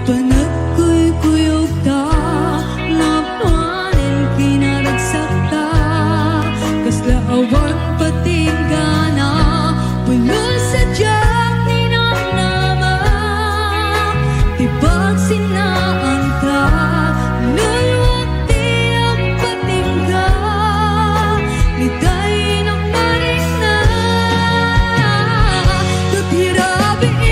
Panag ko'y kuyog ta, napanin kinaragsak ta, kasla awag patinggana, bulol sa diyak ni nama, tibag sinaan ta, lulwag ti ang patingga, niday ng maring na, kaghirabi ng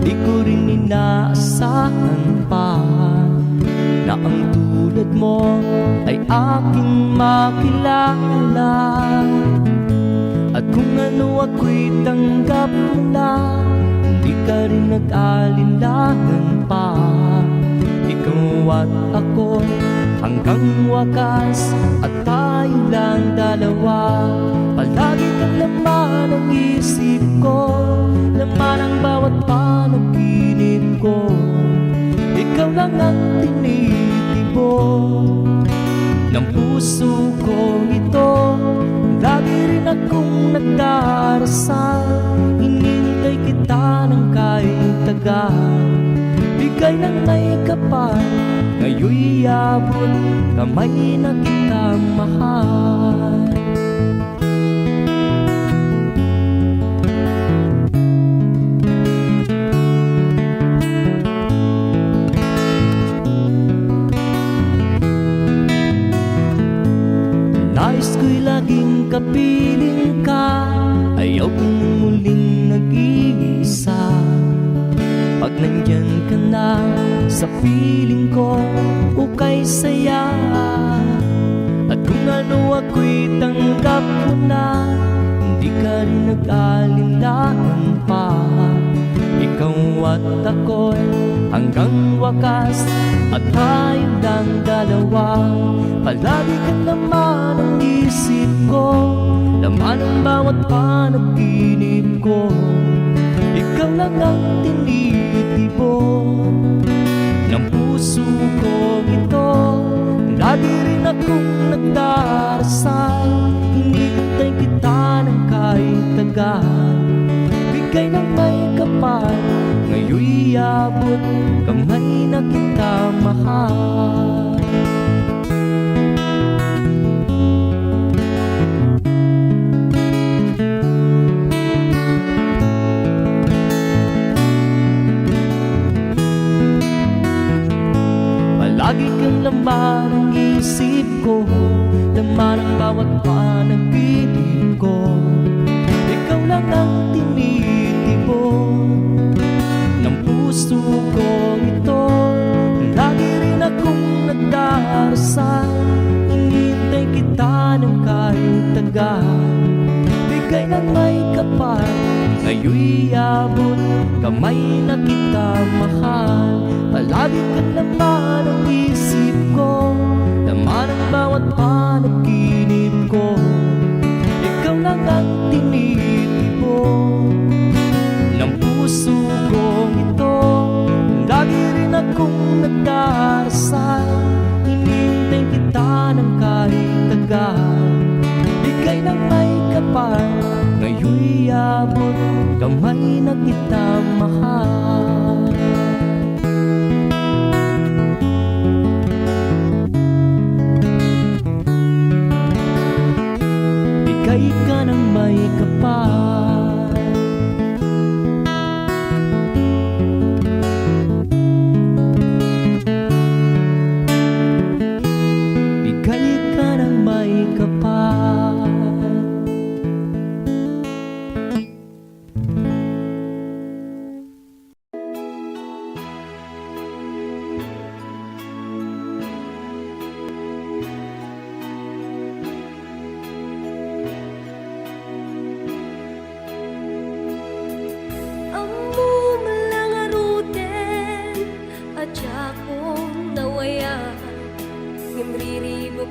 Di ko rin inaasahan pa na ang tulad mo ay aking makilala. At kung ano ako'y tanggap mo na, hindi ka rin nag-alinlangan pa. Ikaw at ako hanggang wakas, at tayo lang dalawa. Palagi kang laman ng isip ko, laman ang bawat panaginip ko. Ikaw lang ang tinitibok ng puso ko ito. Lagi rin akong nagdarasal, hinintay kita ng kahit tagal. Bigay ng may kapal, ngayon'y abot kamay na kita mahal. Nais ko'y laging kapiling ka, ayaw kong muling nag-iisa. Pag nandyan ka na sa piling ko, ukay saya. At kung ano ako'y tanggap mo na, hindi ka rin nag-alinlangan pa. Ikaw at ako'y hanggang wakas, at tayo lang dalawa. Palagi ka naman ang isip ko, laman ang bawat panaginip ko. Ikaw lang ang tinitibok ng puso ko ito. Lagi rin akong nagdarasal, hinintay kita ng kahit tagal. Bigay ng may kapal, ngayon'y abot kamay na kita mahal. Lagi kang laman ng isip ko, laman ang bawat panaginip ko. Ikaw lang ang tinitibok ng puso ko ito. Lagi rin akong nagdarasal, hinintay kita ng kahit tagal. Bigay ng may kapal, ngayon'y abot kamay na kita mahal. Palagi ka naman ang isip ko, laman ang bawat panaginip ko. Ikaw lang ang tinitibok ng puso ko ito. Lagi rin akong nagdarasal, hinintay kita ng kahit tagal. Bigay ng may kapal, ngayon'y abot kamay na kita mahal. Bigay ka ng may kapal, bigay ka ng may kapal.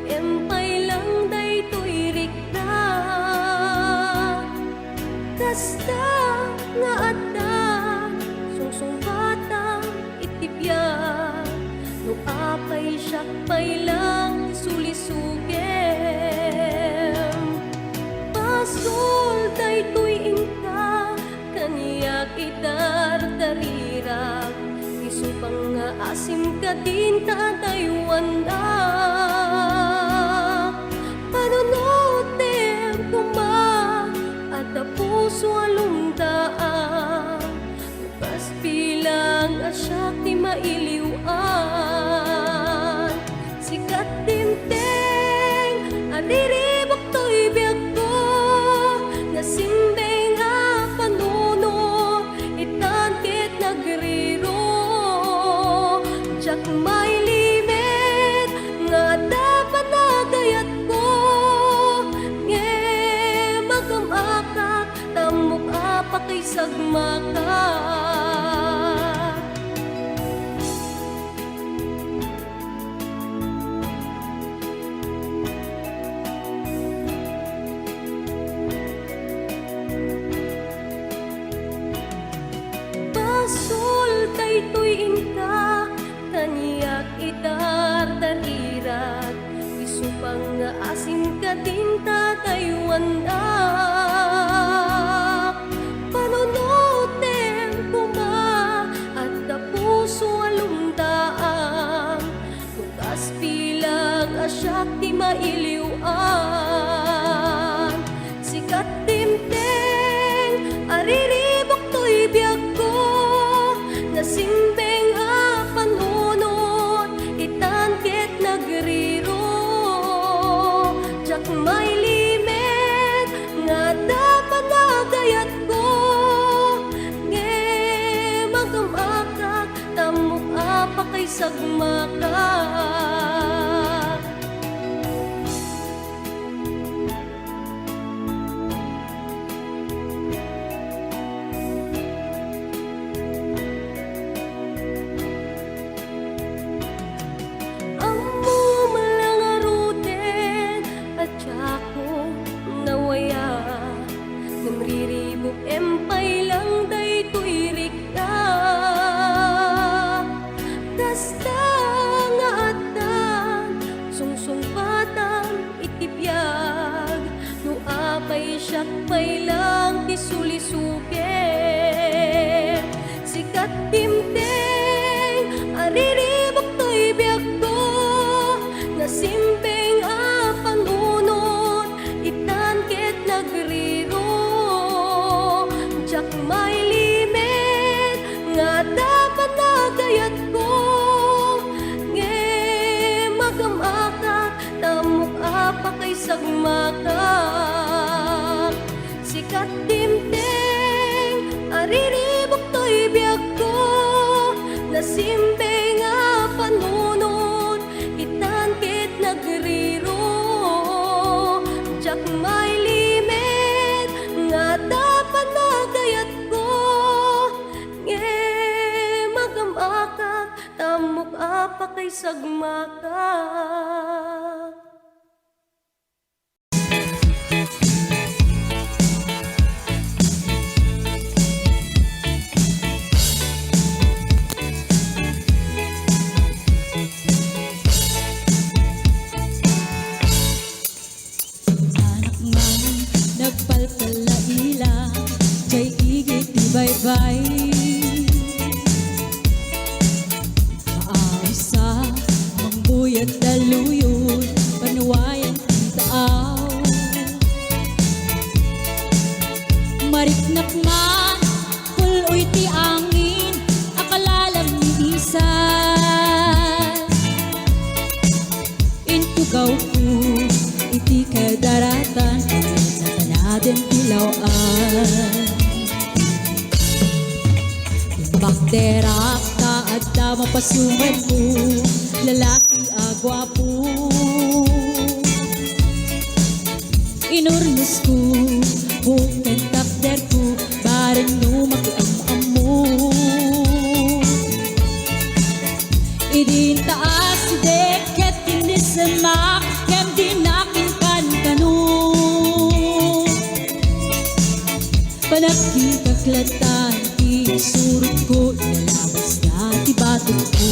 Empay lang daytoy rikta, kasta nga adda sungsungbatang itibya. No apay syakpay lang sulisugem, pasol daytoy ingka kaniyak idardarira. Isupang nga asim ka din tataywan da. Puso alumdaan, bukas bilang asyak di mailiwan. Sikat tinteng, aliribok to'y biyag ko, nasimbeng nga panunod, itangkit nag daytoy inka kaniyak itar tarirat isu pang asim katinta tayuan da panunutem kuma at tapuso alumdaan tukas pilag asyak ti mailiwan sikat timteng ariribok to'y biyag ko nasimbeng a panunot itangkit nagriro jak may limit nga dapat nagayat ko nge magamakak tamok apa kay sagmakak namriribok empay lang daytoy rikta kasta nga atan sungsungpatan itipyag no apay siyak pay lang ti sulisuket sikat timteng ariribok to'y biyag ko nasimbeng a pangunot itangkit nagriro jak may limit nga dapat nagayat ko nge magamakak tamok apa kay sagmakak sikat timteng ariribok to'y biyag ko nasimbeng a panunot itangkit nagriro jak may limit nga dapat nagayat ko nge magamakak tamok apa kay sagmakak nagpalpalaila kay igit di baybay maawisa mangbuyat daluyod panuwayan tintaaw mariknak man puloy ti angin akalalam ni isan intugaw ko iti kadaratan natin ilawan bakterak ka at mapasuman mo lalaki agwapo inurnos ko bukan takder ko bareng no makiamam mo idin taas si deket kinisamak kem dinakin kan panagkikaklatan isurot ko ilalabas na tibatog ko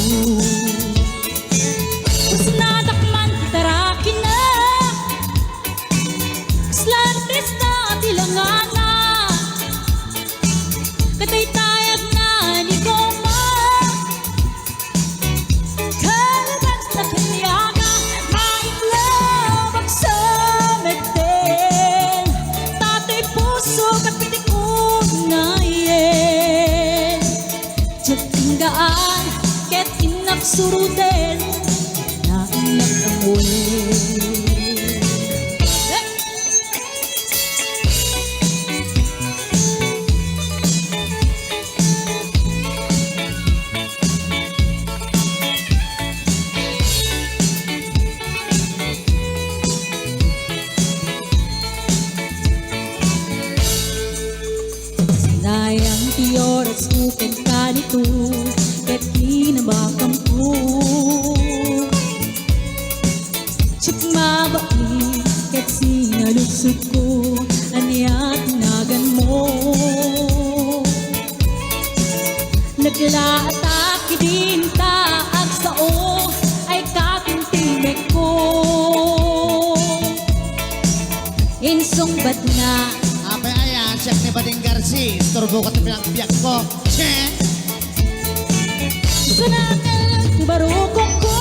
mas nadakman tarakin na slantes na tilangana kataytayag na ni Goma kalaban sa kanyaga maiklab ang sameten tatay puso kapitik Tinggaan ket inak suruden na inak amuin sinayang ti oras uken kanito ket kinabakam ko Naglaatake din taag sao ay kapintimek ko. Insungbat na Apa ayan, siyak ni Bading Garci. Turbo ko ito pinagbiyak ko. Che! sanangal ti barukong ko.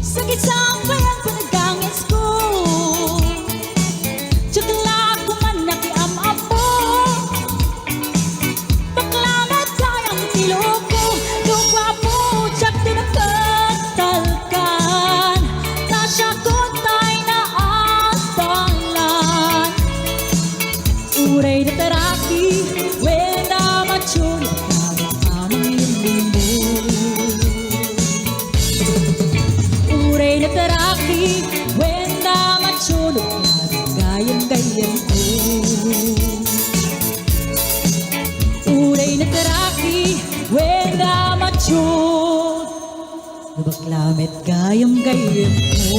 Sa gisang bayan panagangis ko. Tsakla ko man nakiamam mo. Baklamat kayang tilo ko. Dugwa po, tsak tinagkatalkan. Nasya ko tay na asalan. Uray na teraki, wenda machuri. Uray na teraki, wenda machulog gayang-gayang ko. Uray na teraki, wenda machulog baklamet gayang-gayang ko.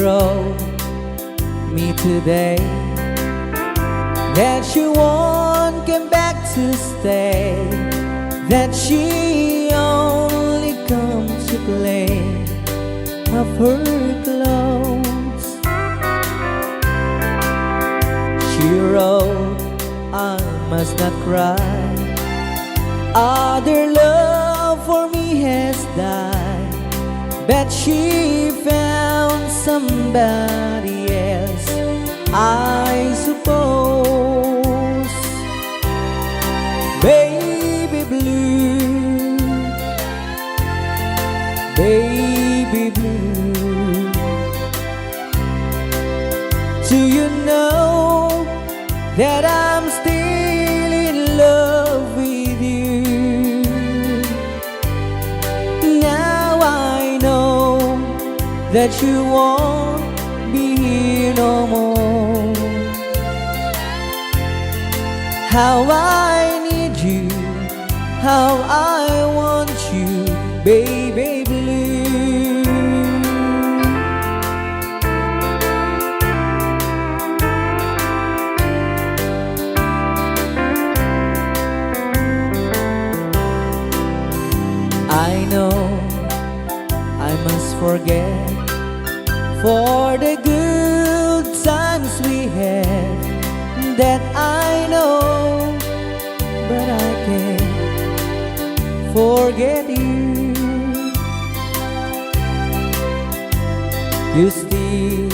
wrote me today that she won't come back to stay, that she only comes to play of her clothes. She wrote, I must not cry, other love for me has died, but she found somebody else, I suppose. Baby blue, baby blue, do you know that I'm still in love with you? Now I know that you won't be here no more. How I need you, how I want you, baby blue. I know I must forget for the good times we had, that I know, but I can't forget you. You still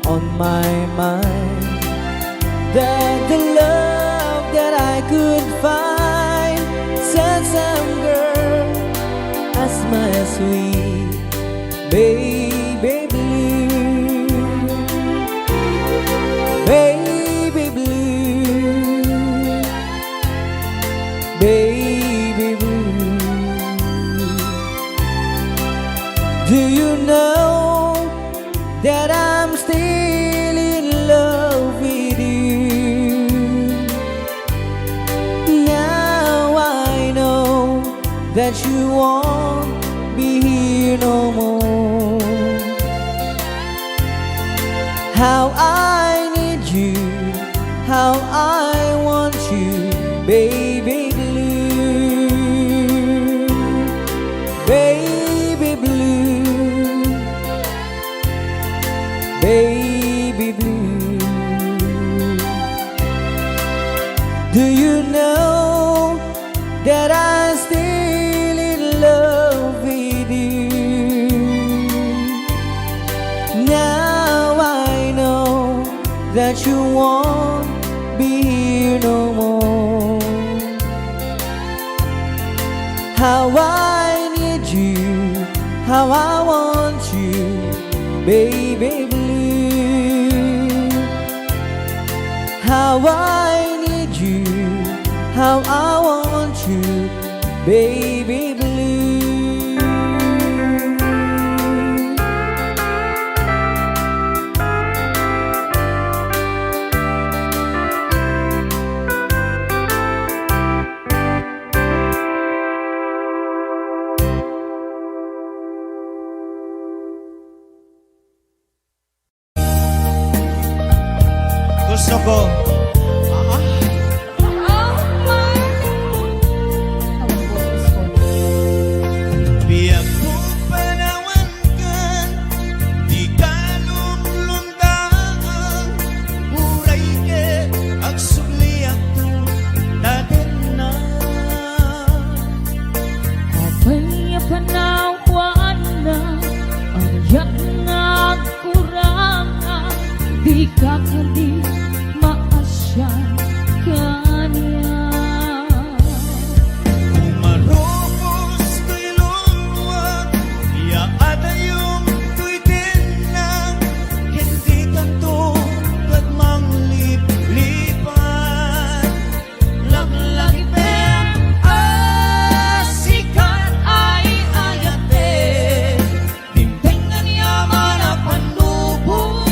on my mind, that the love that I could find, such some girl as my sweet baby blue, baby blue, baby blue. Do you know that I'm still in love with you? Now I know that you won't be here no more. How I need you, how I want you, baby blue, baby blue, baby blue. Do you know that I'm still in love with you? Now I know that you won't be here no more. How I need you, how I want you, baby blue. How I need you, how I want you, baby blue. Gusto ko biyak mo panawangan, di ka lumlundaan, uray ke agsugliak tu daden na. Apay panawan na ayak nga kurangan, di ka kali maasyan kanya. Umarupos ko'y luwag, ya adayong ko'y dinang, hindi kanto kadmang lipan. Laglagi pem asikan ay ayate, timpengan yaman ang panubos.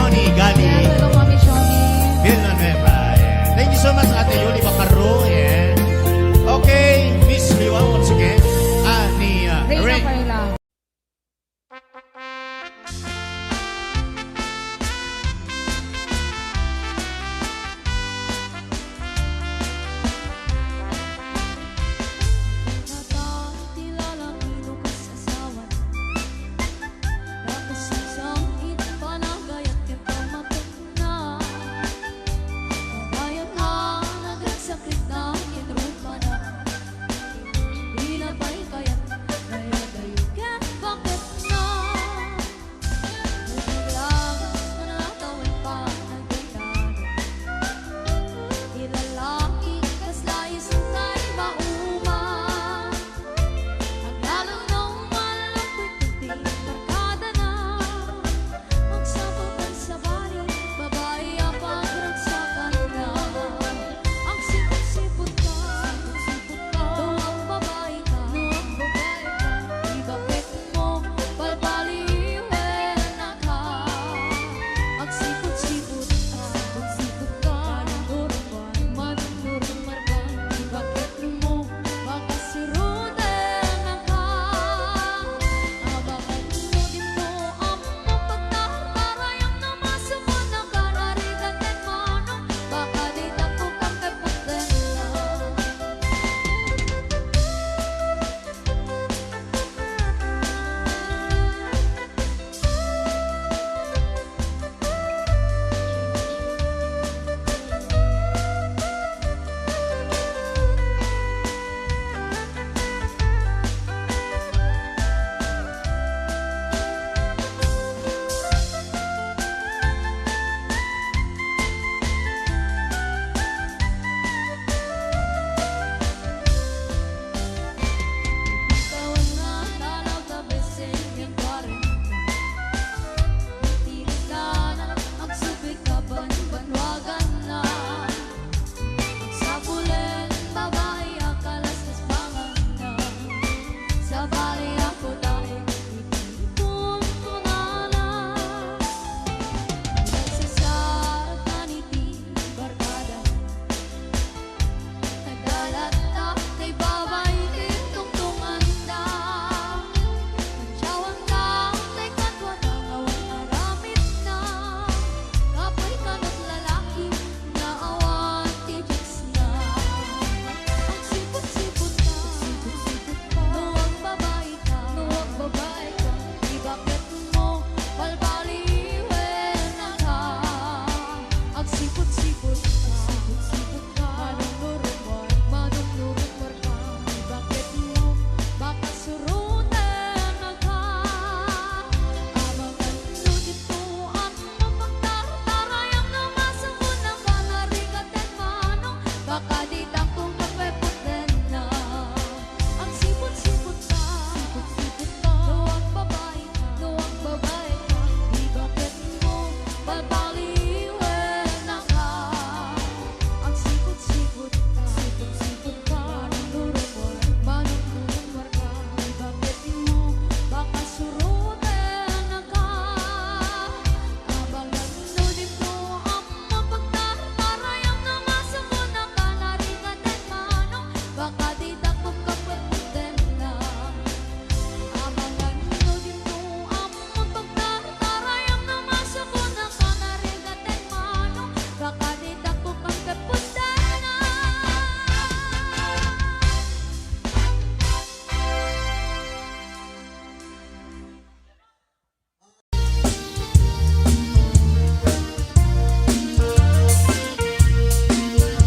Shoni Gali. Hello, Mami Shoni. Villanueva. Yeah. Thank you so much, Ate Yuli Bacaro. Yeah. Okay, Miss Liwa once again. Ni Reyna Ray. Paila.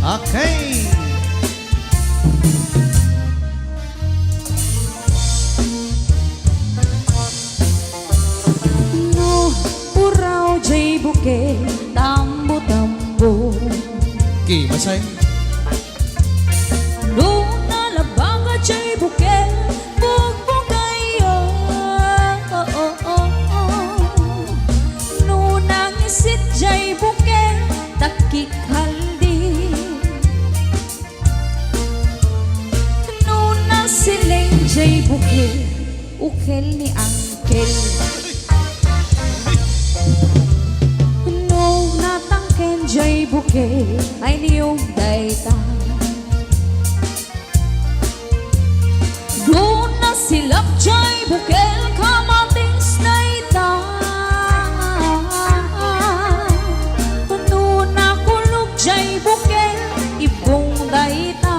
Okay. No, uraw jay buke, tambo-tambo. Okay, masay. No, nalabaga jay buke, bugbugayo. No, nangisit jay buke, takik haldi. No, nasiling jay buke, ukel ni angkel. buke ay niyong dayta. Doon na silap jay bukel kamatis na ita. Doon na kulog jay bukel ibong dayta.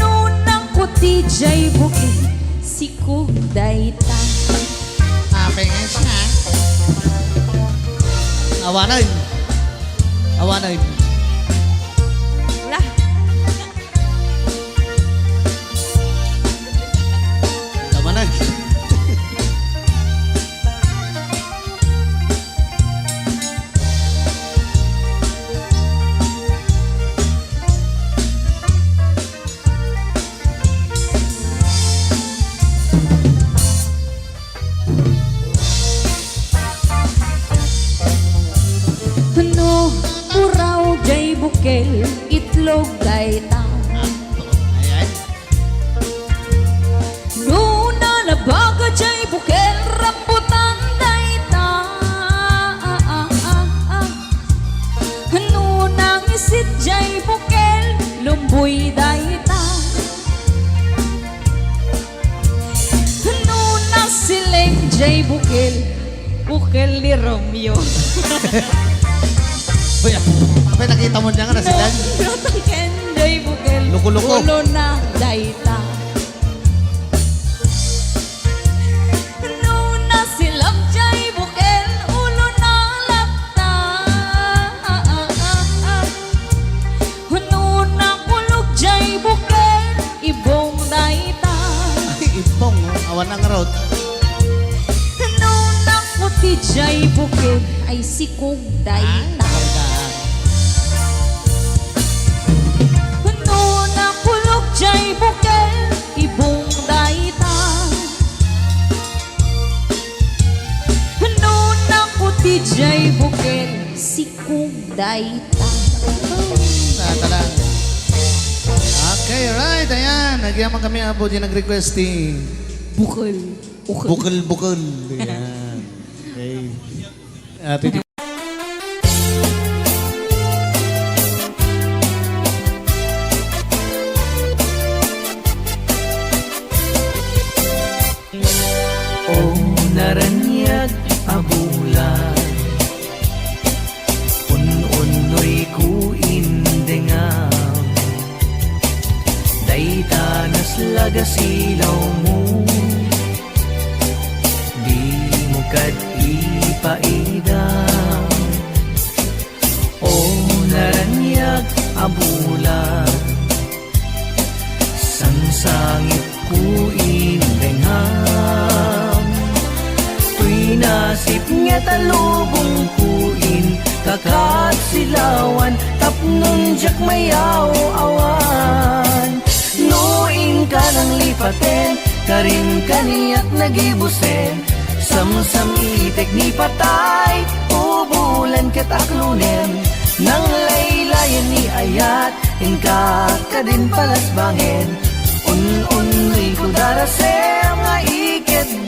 Doon na kuti jay bukel sikog dayta. Pengen ha? Awanan. Awanan. Lah. Awanan. Ano, buraw jay bukel, itlog dayta. Ayan. Luna na baga jay bukel, rambutan dayta. Ano nang isit jay bukel, lumboy dayta. Ano na siling jay bukel, bukel ni Romeo. Uy, apa nakita mo niya nga na sila? Notang kenday bukel, Luko-luko. ulo na dayta. Nuna silam jay bukel, ulo na lapta. Nuna kulog jay bukel, ibong dayta. Ay, ibong. Awan ng road. Nuna puti jay bukel, ay sikog dayta. Nuna kulog jay bukel, ibong dayta. Nuna puti jay bukel, sikog dayta. Talang. Okay, right. Ayan. Nagyaman kami ang din nag-requesting. Bukel. Bukal-bukal. Ayan. Okay. Titi. O naranyag abulan un-unoy ku indengam daytanas laga silaw mo di mo kad ipaidam. O naranyag abulan sangsangit ku indengam nasip nga talubong kuin kakat silawan tapnon jak mayaw awan noin ka ng lipaten karin kaniyak nagibusen samsam itek ni patay ubulan kataklunen nang laylayan ni ayat inka ka din palasbangin un-unri ko darasem nga iket din.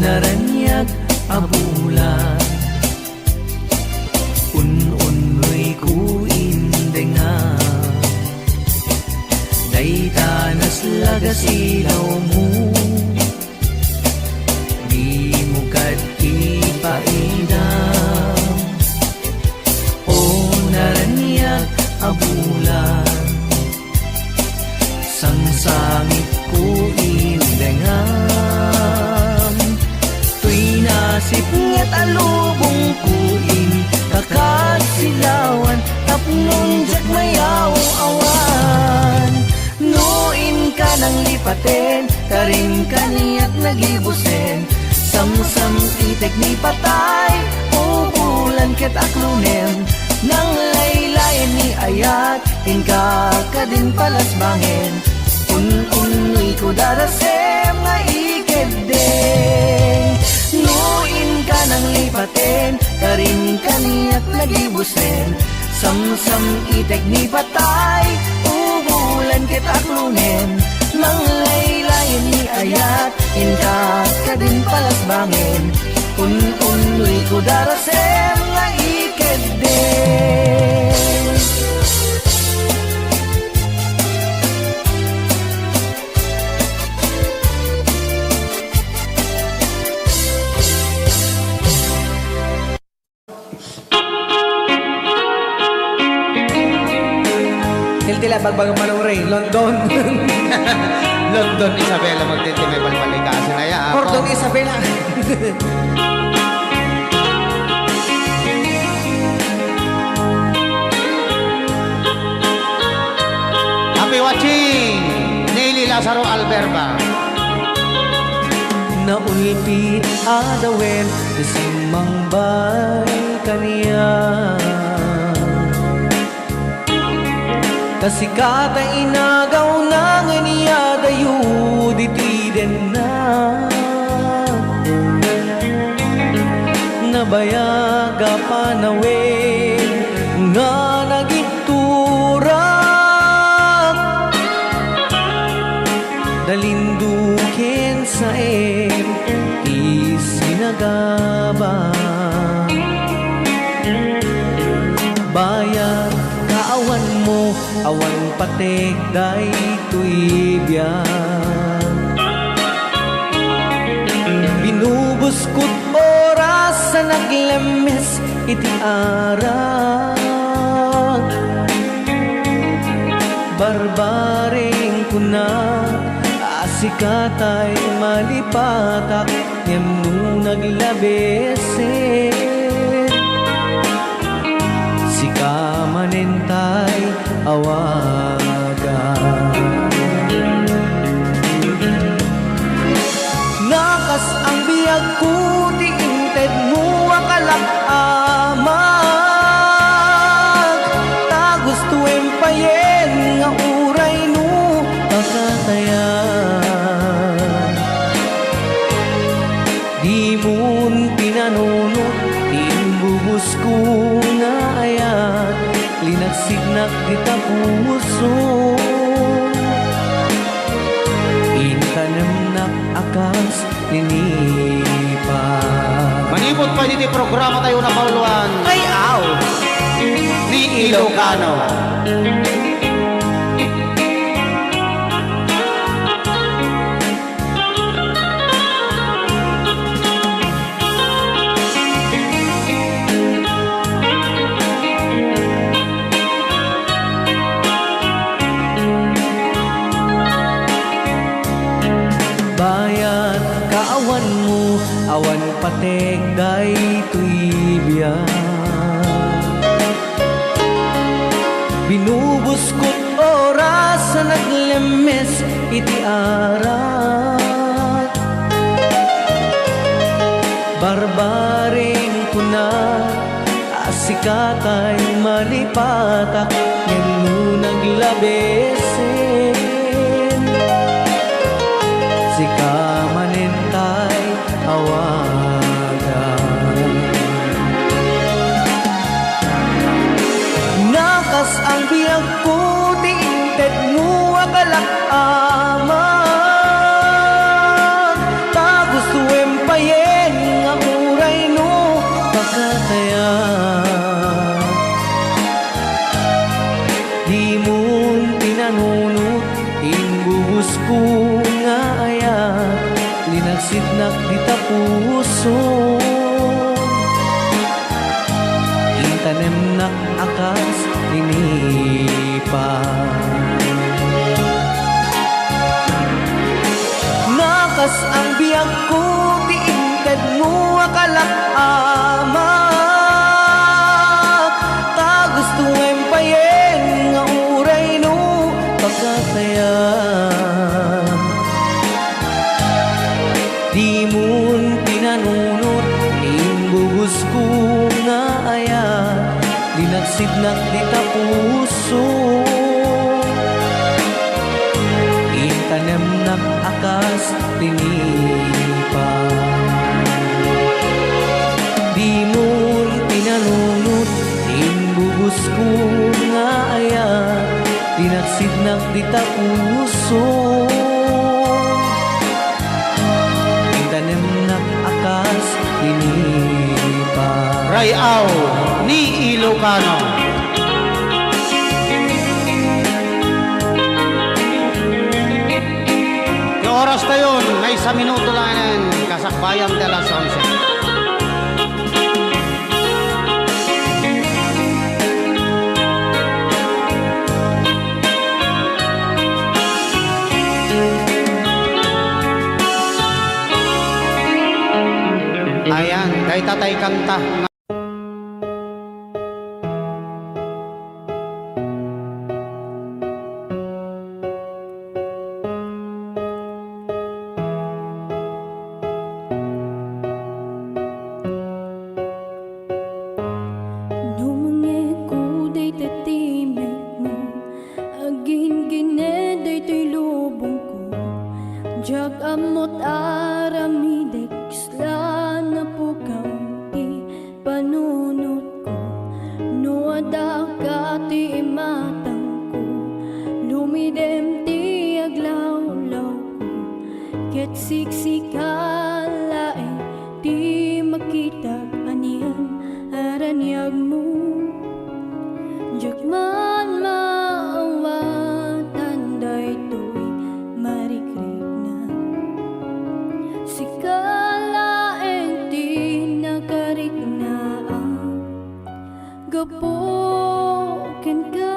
Naranyag abulan un-unoy ku indengan daytanas laga silaw mo di mo kad ipaidam. O naranyag abulan sangsangit ku indengan nasip nga't alubong kuin silawan tapnon jak mayaw awan. Nuin ka ng lipaten, karin kaniyak nagibusen. Samsam itek ni patay, ubulan ket aklunen. Nang laylayan ni ayat, inka ka din palas bangin. Un-unoy ko darasem nga ikedeng. Nuin ka ng lipaten, karin kaniyak nagibusen. Samsam itek ni patay, ubulan ket aklunen. Nang laylayan ni ayat, inka ka din palas bangin. Un-unoy ko darasem nga ikedeng. Tila bagbagang manong Ray, London. London, Isabela, magtitimay balbalik kasi na yan. Cordon Isabela. Happy watching! Neely Lazaro Alberba. Naulpit adawen isimang bay kaniya. Kasikata inagaw na nga niya dayo ditiden na. Nabayaga panawin nga nagiturak. Dalindukin sa isinagaba. Bayan kaawan mo, awan patek day tuibyan. Binubuskot oras sa naglemes iti arag. Barbaring kuna asikatay malipatak ngem no naglabesin. Kamanentay awagan. Nakas ang biyag ko ti inted mo akalak amag. Ta gusto empayen nga uray no kakatayan. Di mo'n pinanunot timbubus ko nga ayat. Linagsignak di tapuso. Intanem nak akas linipa. Manipot pa dito programa tayo na pauluan. Ay aw! Ni Ilocano. Bayat kaawan mo, awan patek day tuibyan. Binubuskot oras sa naglemes iti arat. Barbaring kuna asikatay malipatak ngenu naglabesin. Si kamanentay awagan. Nakas ang biyag ko di inted mo akalak amag. Ta gusto empayen nga uray no kakatayan. Di mo'n pinanunot inbubus ko nga ayat. Linagsidnak di tapuso. Intanem nak akas linipa. Nakas ang biyag ko di inted mo akalak amag. tinagsidnak di ta puso. Intanem nak akas tinipa, di mo itinanunot inbubus ko nga ayat, tinagsidnak di ta puso. Intanem nak akas tinipa. Rayaw ni Ilocano. Yung oras na yun, may 1 minuto lang yan, kasakbayan de las 11. Ayan, kay Tatay Kanta. Numangi ko day tatimek mo, agin gineday to'y lubong ko. Jag amot aramidek, isla na po kaunti panunot ko. Nuada ka ti imatang ko, lumidem ti aglawlaw ko. Ket siksikalae, di makita anihan aranyag mo. Jagman maawatan day to'y marikrik na. Sikalaeng di nakarik na gapoken ka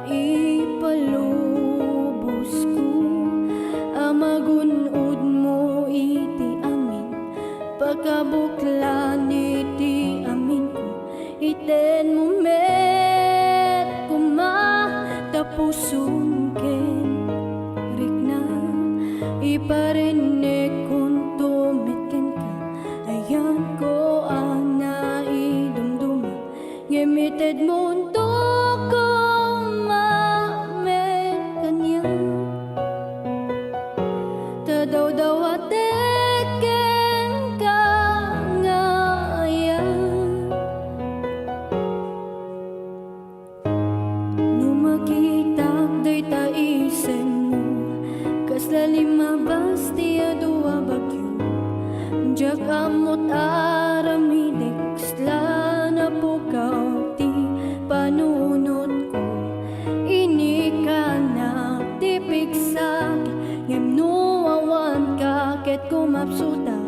ipalubos ko. Amagunod mo iti amin, pagkabuklan iti amin ko. Iten mo met kumatapusun ken rikna, iparinig kung tumit ken ka. Ayan ko ang naidumduma, gimited mundo ko mamet kanya. Tadaw-daw ateken ka nga ayan. Numakitag day taisen mo, kaslima basti adua bagyo. Jak amot aramidek, isla na po kauti panunot ko. Ini ka na tipik sak, ngem nuawan ka ket kumapsutak.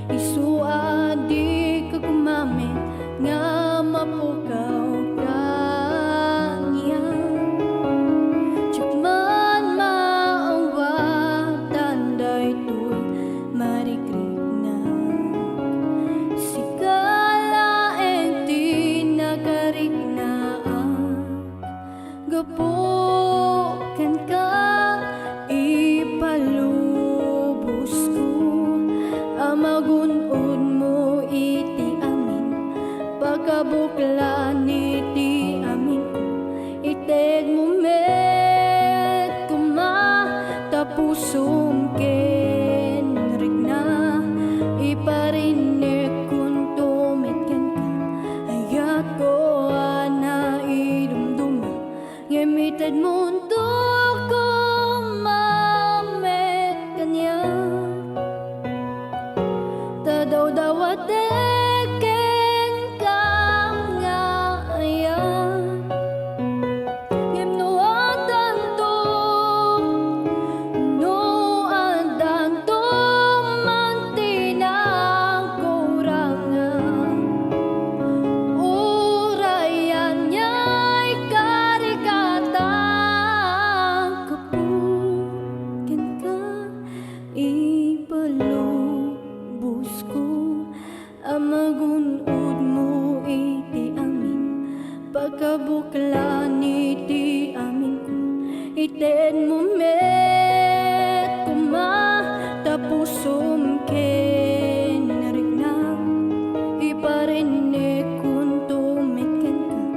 Isua di ka kumamit, nga mapukaw ka niya. Chakman maawatan day to'y marikrik na. Sikalaeng di nakarik na gapoken ka ipalubos ko. Amagunod mo iti amin, pagkabuklan iti amin ko. Ited mo met kumatapusom ken rikna, iparinig kung tumit ken ka. Ayat ko ana idumduma, gimited mundo ko mamet kanya. Tadaw-daw ateken ka nga ayan. Gimnuatan to, nuandan to, mantinang kurangan. Urayan niya'y karikatang kapuken ka ipalubos ko. Amagunod mo iti amin, pagkabuklan iti amin ko. Iten mo met kumatapusom ken rikna, iparinig kung tumit ken ka.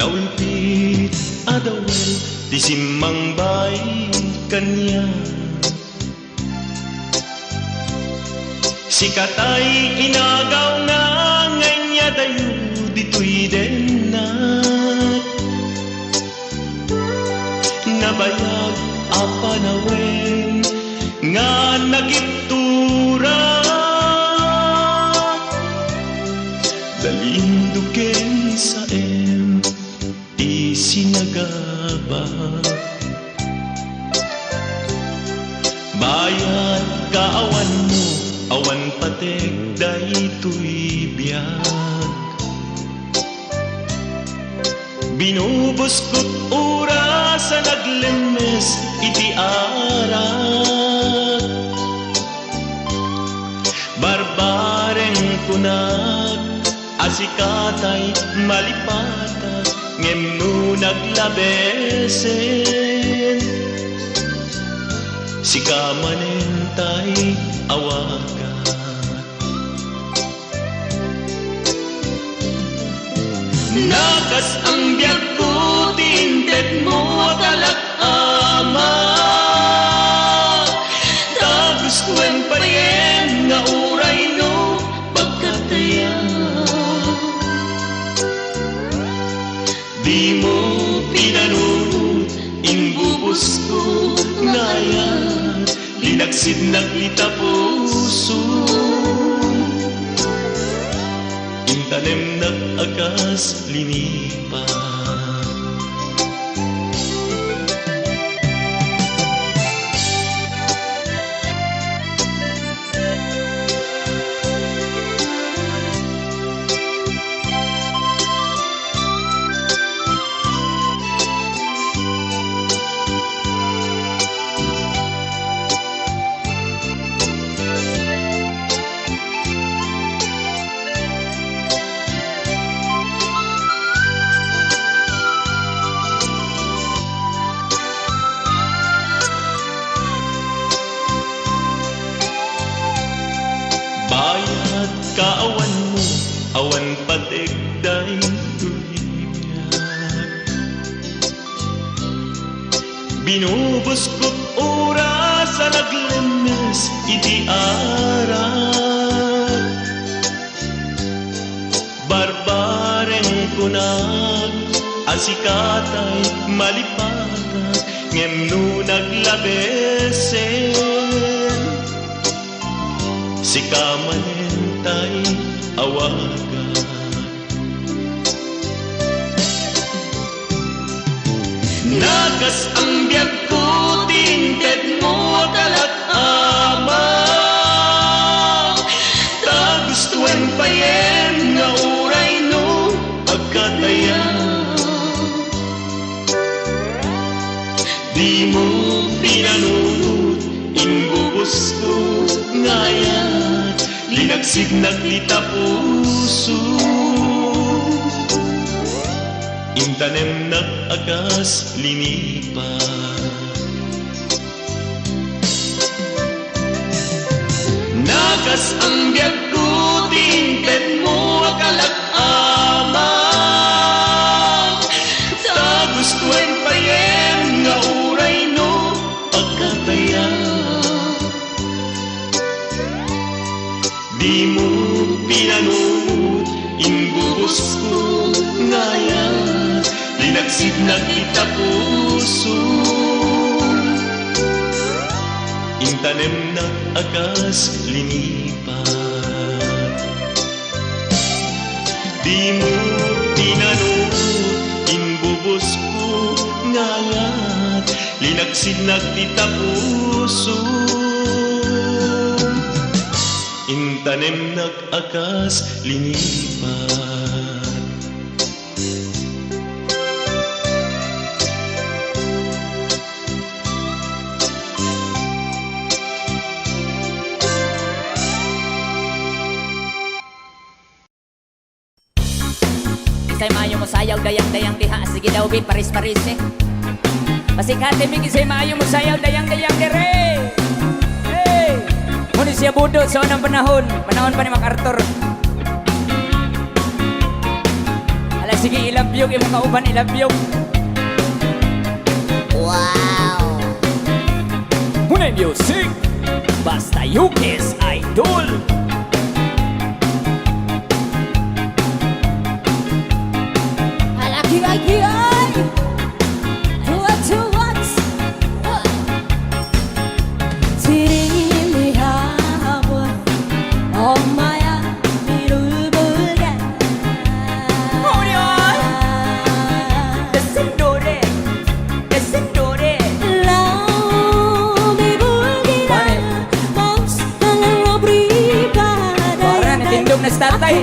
Naulpit adawel di simmang bay kanya. Sikatay inagaw na nganya dayo dito'y denat. Nabayag apanawen nga nagiptura. Dalinduken sa isinagaba. Bayad kaawan mo, awan patek daytoy biyag. Binubos ko't oras sa naglemes iti arak. Barbareng kunag asikatay malipatag ngem no naglabesen. Sikamanentay awagan. Nakas ang biyag ko, tinted mo talak-ama. Tapos kuen pa rin nga uray no pagkataya. Di mo pinanunod, inbubos ko ngayon. Linaksid na kita puso. Intanem na akas linipa. Bayad kaawan mo, awan patek daytoy biyag. Binubos ko't oras sa naglemes iti arak. Barbareng kunag asikatay malipatag ngem no naglabesen. Sikamanentay awagan. Nakas ang biyag ko, tinted mo talak-ama. Tagustuhan pa yen nga uray no pagkataya. Di mo pinanunod, inbubos ko ngayon. Linagsig na kita puso. Intanem na agas linipa. Nagas ang biyag ko, tinted mo akalak-ama. Tagustuhan pa yen nga uray no pagkataya. Di mo pinanunod, inbubos ko ngayon. Linagsid na kita puso. Intanem na akas linipa. Di mo pinanunod, inbubos ko ngayon. Linagsid na kita puso. Intanem nag-akas linipan. Isay maayo mo sayaw, dayang-dayang diha. Sige daw, bin, paris-paris eh. Pasikate, big, isay maayo mo sayaw, dayang-dayang dire. Hey! Ngunit siya budot sa unang panahon. Panahon pa ni MacArthur. Alas sige, ilabyog, imong kauban, ilabyog. Wow! Muna music, basta Yukis Idol. Alaki lagi ay Tuat 지림이 하고 엄마야 이를 불게 Descend 노래, descend 노래. Laumi bulgira Mos dalam pribadi Wala na tindog na statay.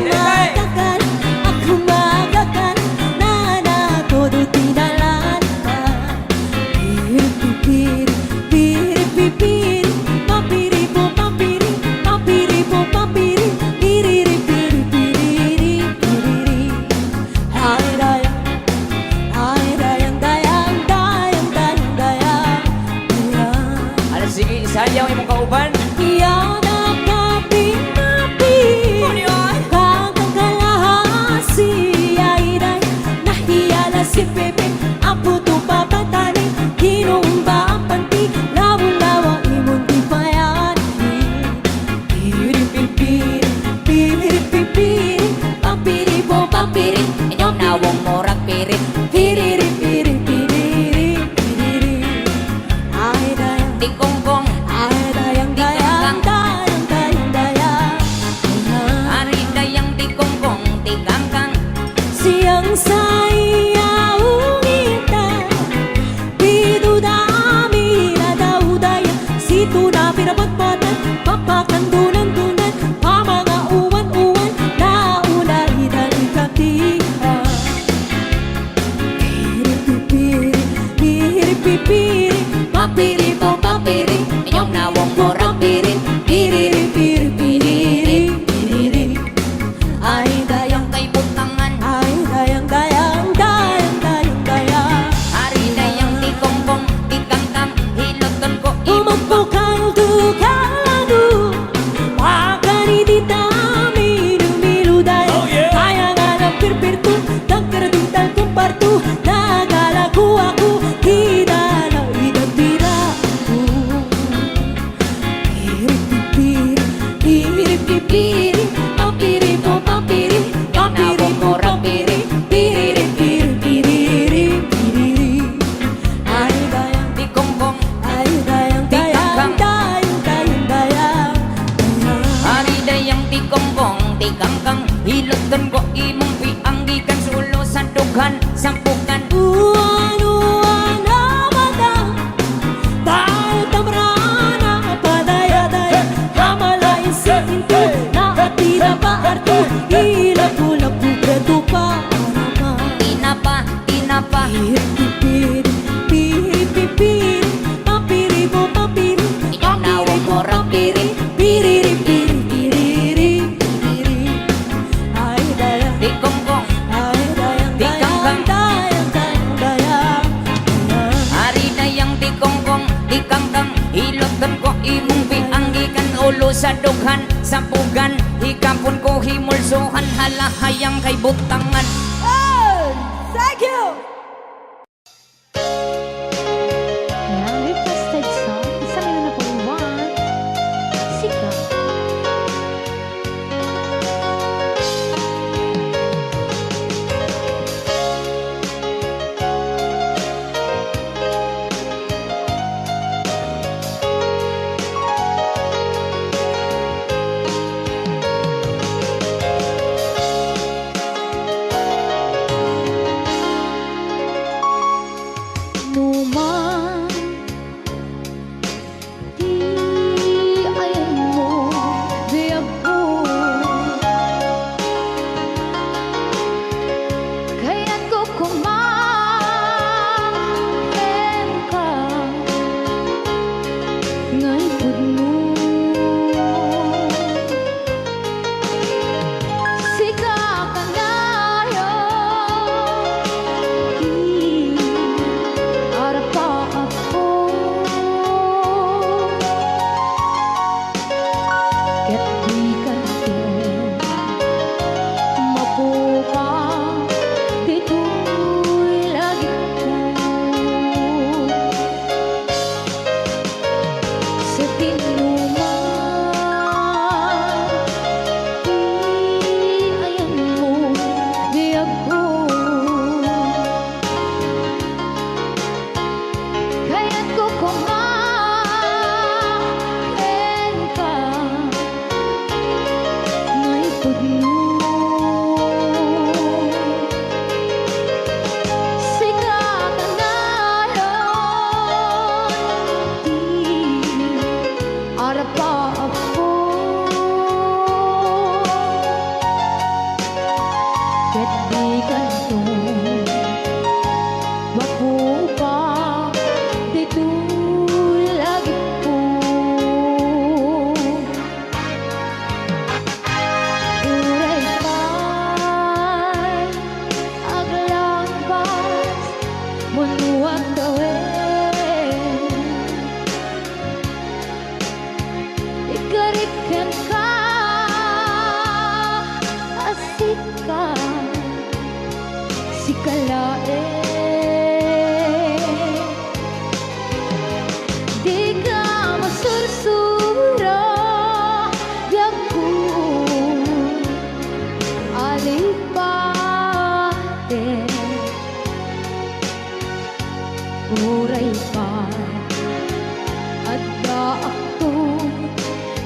Aku magakan Nana todo tidak lanta Piri piri piri piri Papiri po papiri Papiri po papiri Piriri piri piriri piriri Hai dayang dayang dayang dayang dayang Ano sige, isayaw imong kauban. Yang napi-napi Kakang kalahasi Airay Nahiyala si Pepe Apo to papatani Kinumba ang panti Lawa-lawa imong di payani Piri-piri Piri-piri Pampiri po pampiri Inyong nawong morak pirit. Piriri-piri Piriri Piriri Ay dayang Di kongkong, Ay dayang dayang dayang dayang dayang hari dayang di kongkong, di kangkang. Siang saya ungita Pido dami ada udaya Situ na pinapatpatan Papakandunan-dunan Pamanga uwan-uwan Nauna idali katihan Piri-pipiri Piri-pipiri Papiri po papiri Inyong nawong morak pirit. Piriri-piri-piriri Piriri Ay dayang Kay butangan, Ay dayang dayang dayang dayang dayang hari dayang di kongkong, di kangkang. Hiloton ko imong Umagpukang tukalado Pakani di dami Numilu dayang Kaya nga ng pirpirto Tangkaraduntal kumparto Nagalago ako Kita na idagdira Piripipiri Piripipiri Papiri po papiri Papiri po papiri Piriri piriri piriri piriri Ay dayang di kongkong, Ay dayang dayang dayang dayang dayang hari dayang di kongkong, di kangkang. Hiloton ko imong pianggikan sulo sa dughan, sampukan. Uwan-uwan na mata Dahil tamrana Padaya-daya Kamalain si pinto Nakatira pa arto Ilapu-lapu preto pa Tinapa, tinapa. Piri-pipiri Piri-pipiri Papiri po papiri Inyong nawong morak pirit. Piriri-piriri Piriri Ay dayang Di kongkong, Ay dayang Di dayang kangkang. dayang dayang dayang hari dayang di kongkong, di kangkang. Hiloton ko imong pianggikan ulo sa dughan, sampugan. Hikapon ko himulsuhan, halahayang kay butangan. Thank you! Now requested song, isang na number 1, Sigaw.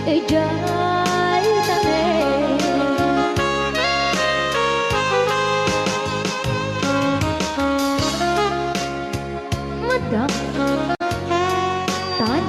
ijay tanin madam tan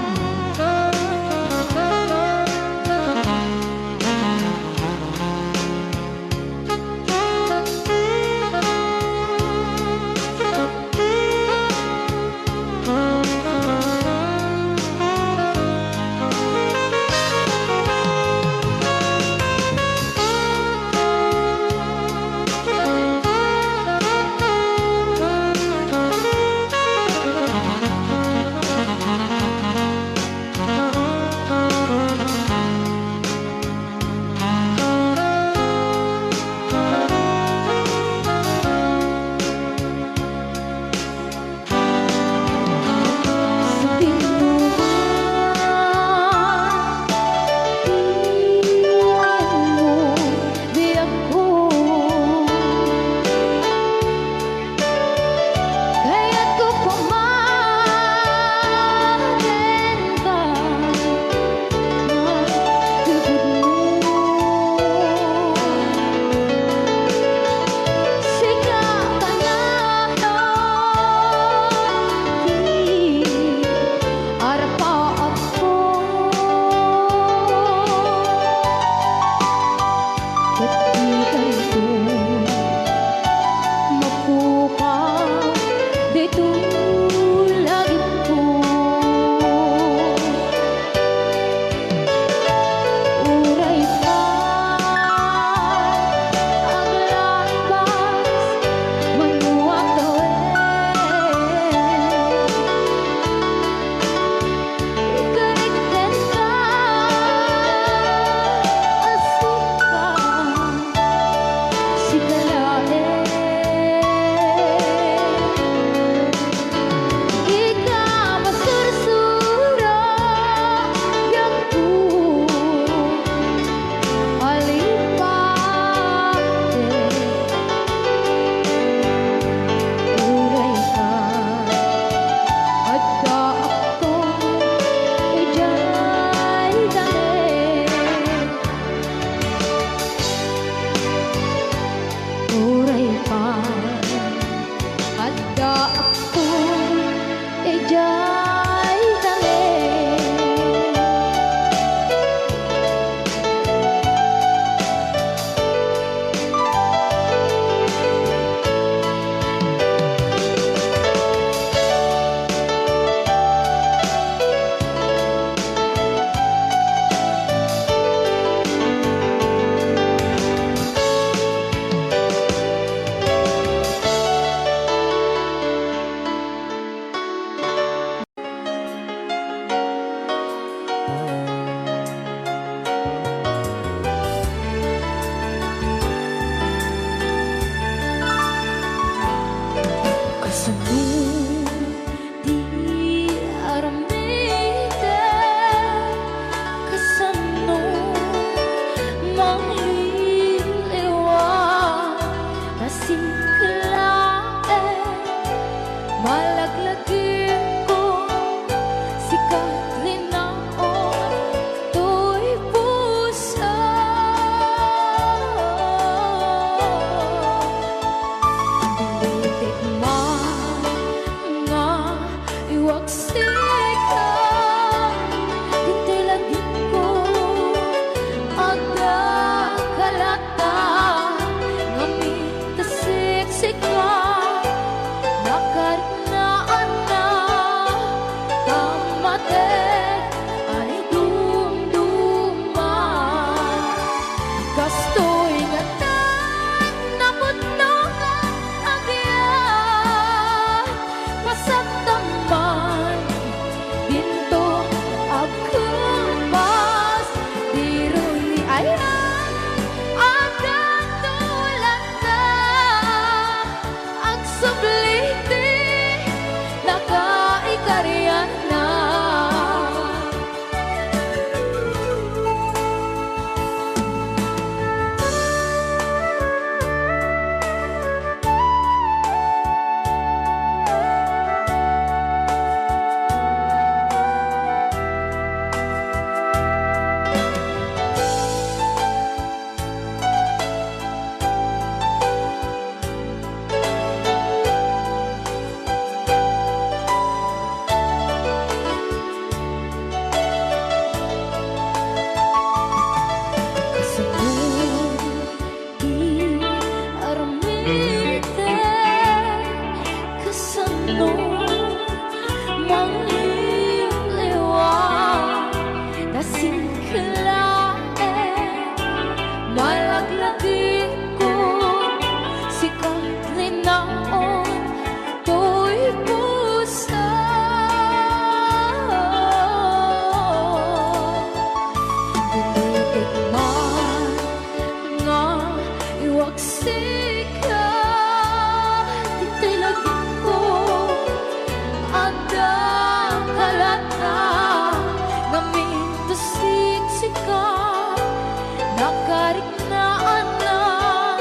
tarik na anak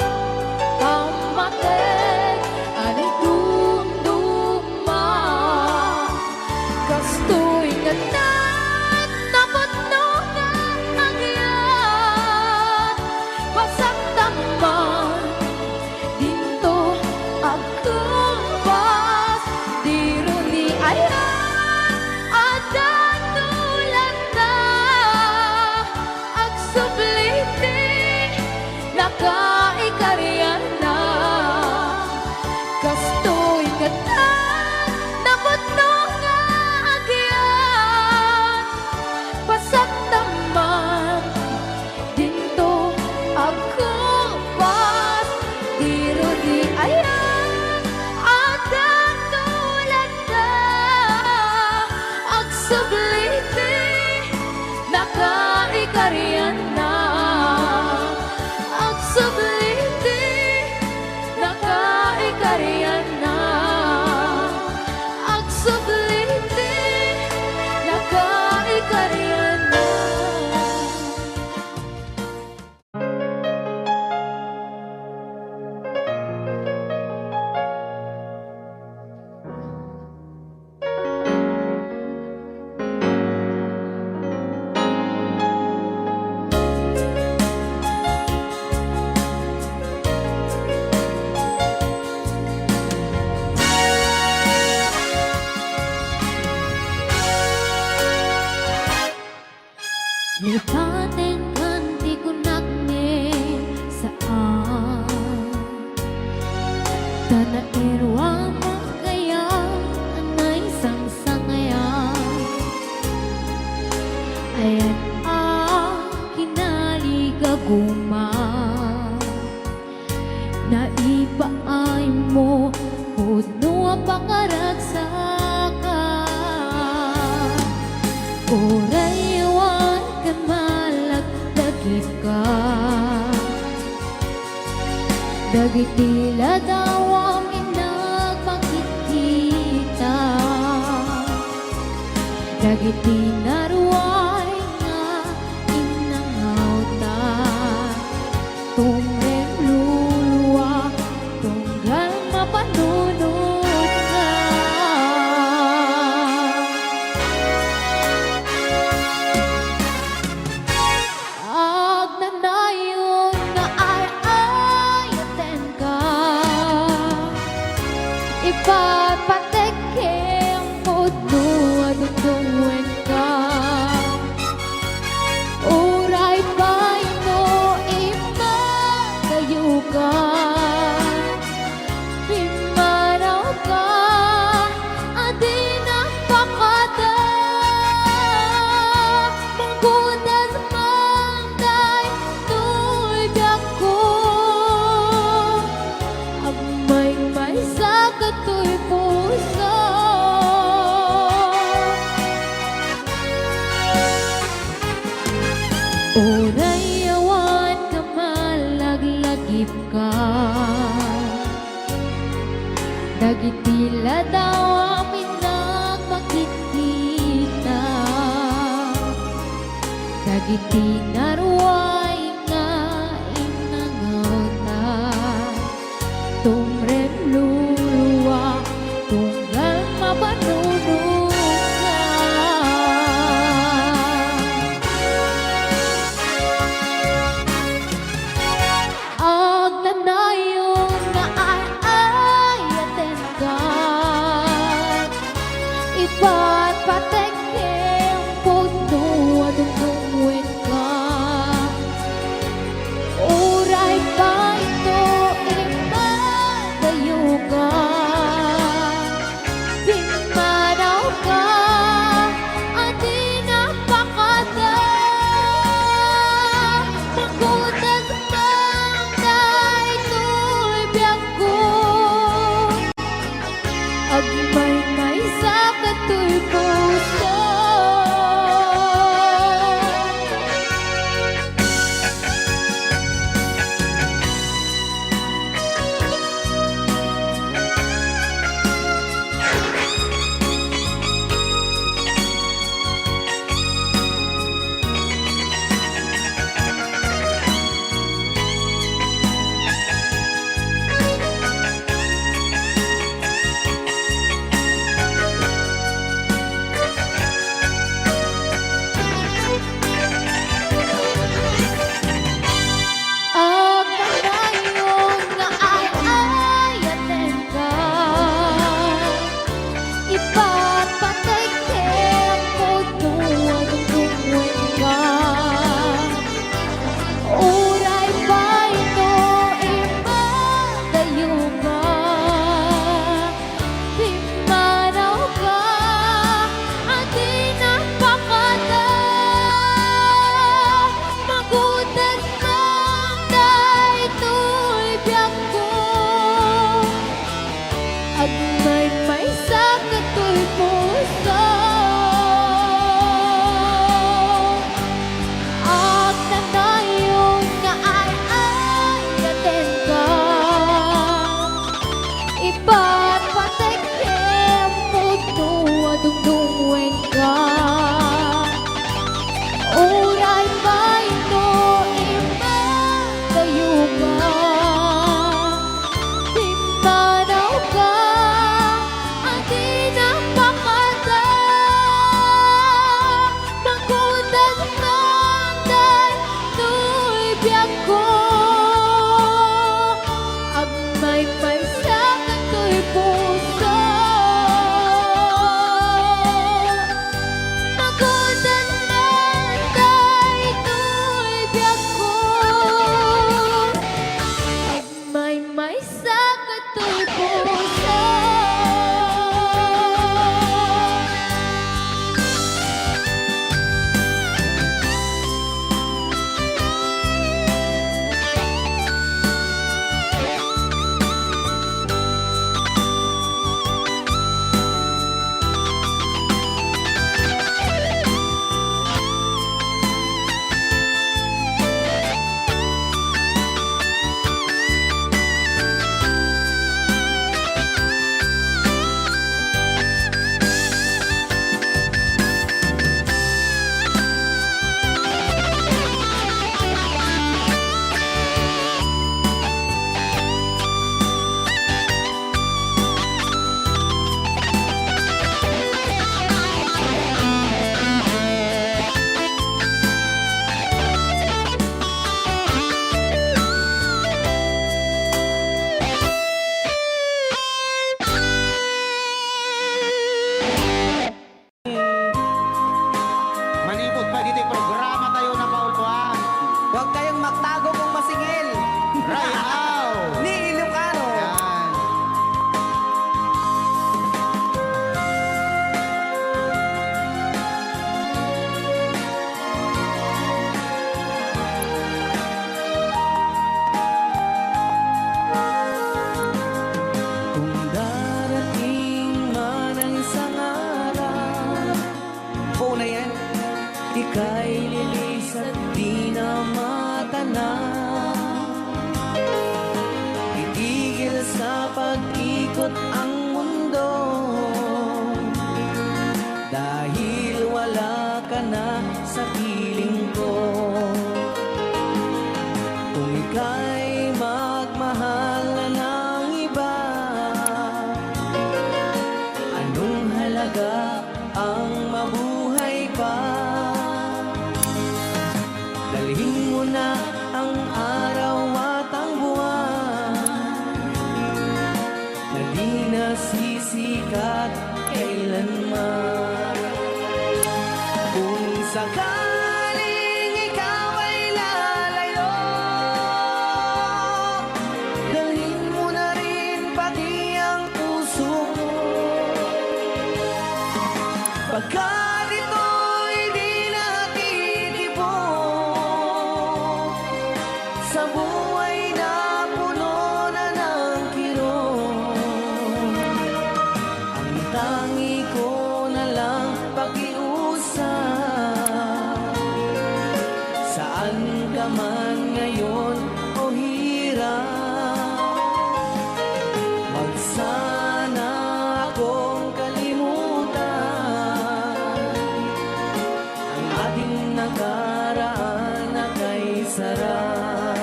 Pamatek Ani dumduma Kastoy nga napatno nga agyan Basang tamban Dito agkabas Diro ni ayan Adan tulan na Agsubliti Nakaikaryan na Kastoy nga napatno nga agyan Pasag taman Dito agkabas Diro di ayan Adan tulan na Agsubliti Nakaikaryan na Agsubliti Nakaikaryan na Agsubliti Nakaikaryan na Lipatin kanti kunak ni saan Tanairwa makaya anay sangsangaya Ayan kinaligaguma Naipaay mo puno pangaragsaka Orayawan kan malagdagit ka Dagitila daw ang inagpangkikita Dagiti naruay nga inangauta Tumrem luluwa tunggal mapanunod ka Agnanayon nga ayaten ka Ipapateke ang puno at tungwen ka Uray pa ino ipagayo ka Pimaraw ka Adi napakada Mangkudas manday tuldak ko Agmay-may sa kato'y puso Orayawan ka malaglagip ka Dagitila daw ang pinagmakikita Dagiti naruay nga inangauta Tumrem luluwa tunggal mapanunod ka Agnanayon nga ayaten ka Ipatpateke ang puno at tungwen ka Uray pa ito Huwag kayong magtago kung masingil. Rayaw. Ni Ilocano. Yan. Kung darating man ang isang araw, buo na yan, ika'y lilis at di na matanaw. Itigil sa pag-ikot ang mundo, dahil wala ka na sa piling ko. Kung ika'y magmahal na ng iba, anong halaga ang mabuhay pa? Dalhin mo na ang araw at ang buwan, na di nasisikat kailanman. Kung sakaling ikaw ay lalayo, dalhin mo na rin pati ang puso ko. Pagkat ito'y di natitibok sa buhay na puno na ng kirot, ang tangi ko na lang pakiusap. Saan ka man ngayon o hirap, wag sana akong kalimutan ang ating nakaraan na kay sarap.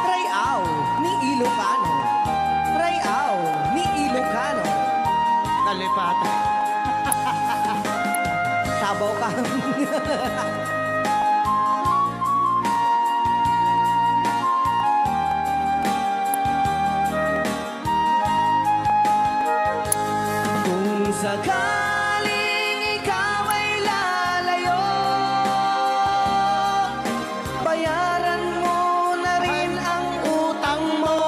Rayaw ni Ilocano. Rayaw ni Ilocano. Nalipatan. Tabaw ka. Kung sakaling ikaw ay lalayo, bayaran mo na rin ang utang mo.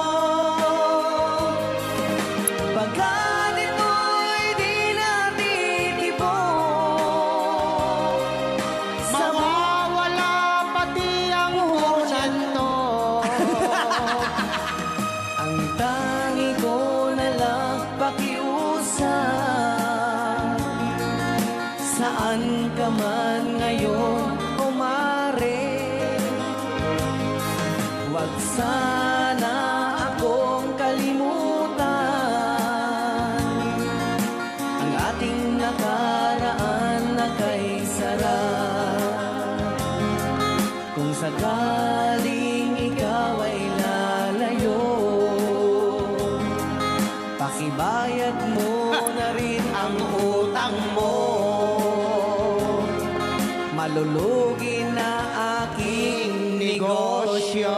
Pagkat ito'y di natitibok sa Mawawala pati ang hunan to. ang tangi ko na lang pakiusap. Saan ka man ngayon o mare, wag sana akong kalimutan ang ating nakaraan na kay sarap. Kung sakaling ikaw ay lalayo, pakibayad mo na rin ang utang mo. Malulugi na aking negosyo.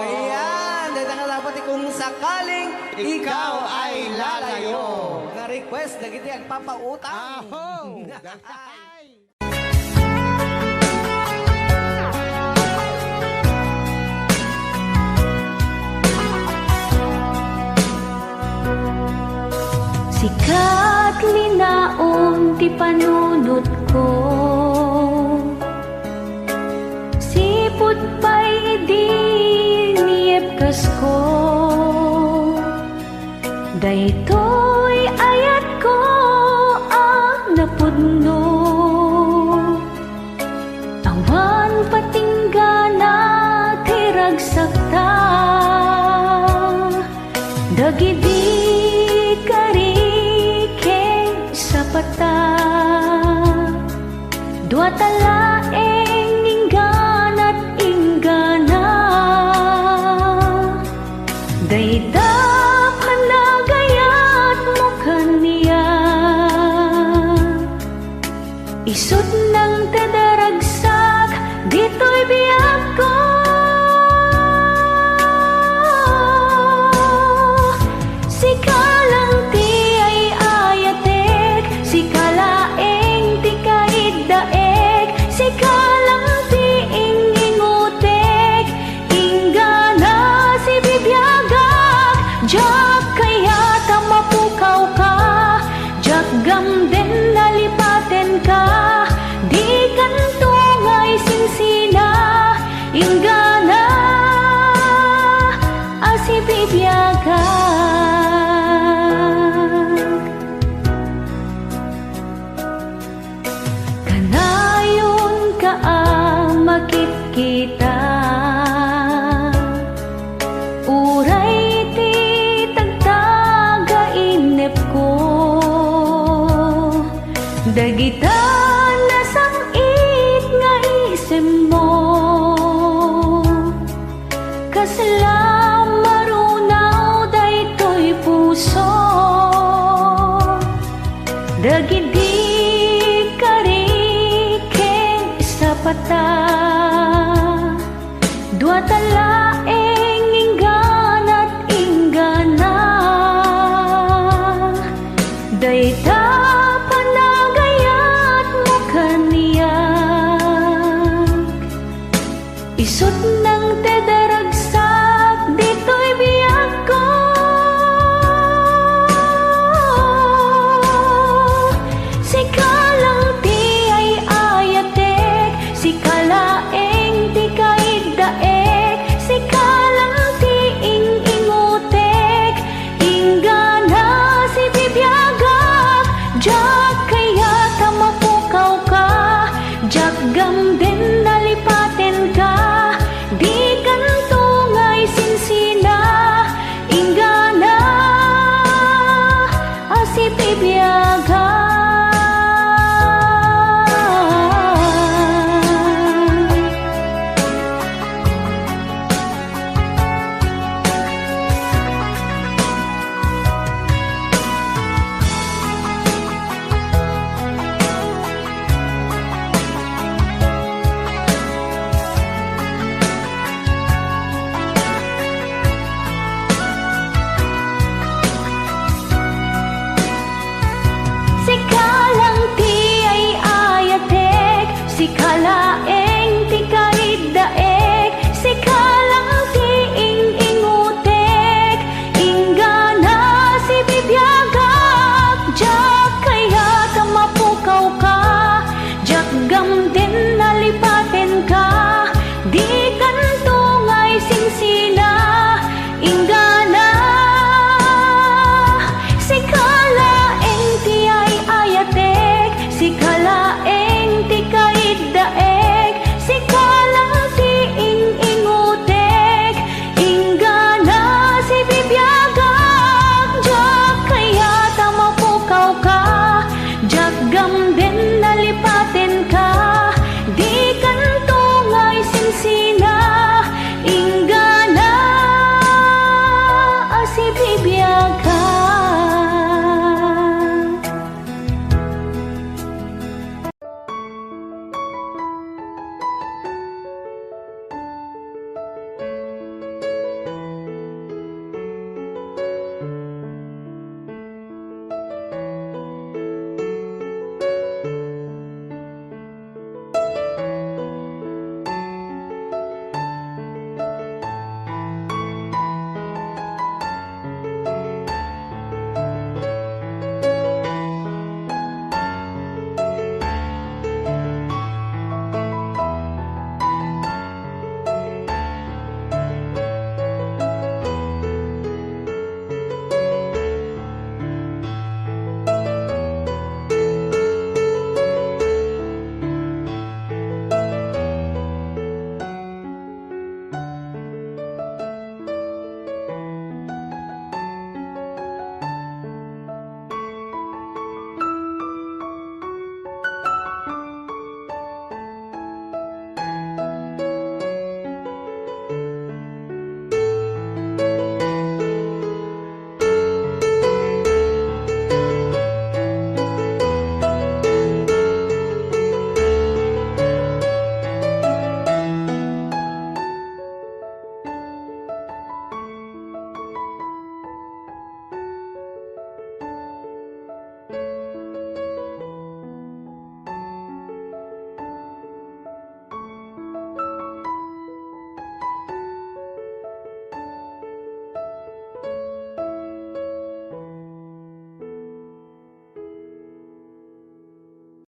Ayan, dahil nga dapat kung sakaling ikaw ay lalayo. Na-request na kita ang papautang. Aho! Sikat linaon ti panunot ko, sipot pa'y di niyepkas ko. Daytoy ayat ko ang napudno, awan patinggana tiragsakta, dagidi karikeng sa pata, dua talaeng ingganat inggana, dayda panagayat mo kaniya, isut ng tadaragsak dito'y biyak ko. Sikalang ti ay ayatek, sikalang Agam den nalipaten ka, di kanto ngay sinsina, ingana asibibyaga. Kanayon ka makikita, uray ti tagtaga inep ko, dagita nasangit nga isip mo, kasla marunaw daytoy puso, dagiti karikeng sa pata, dua tala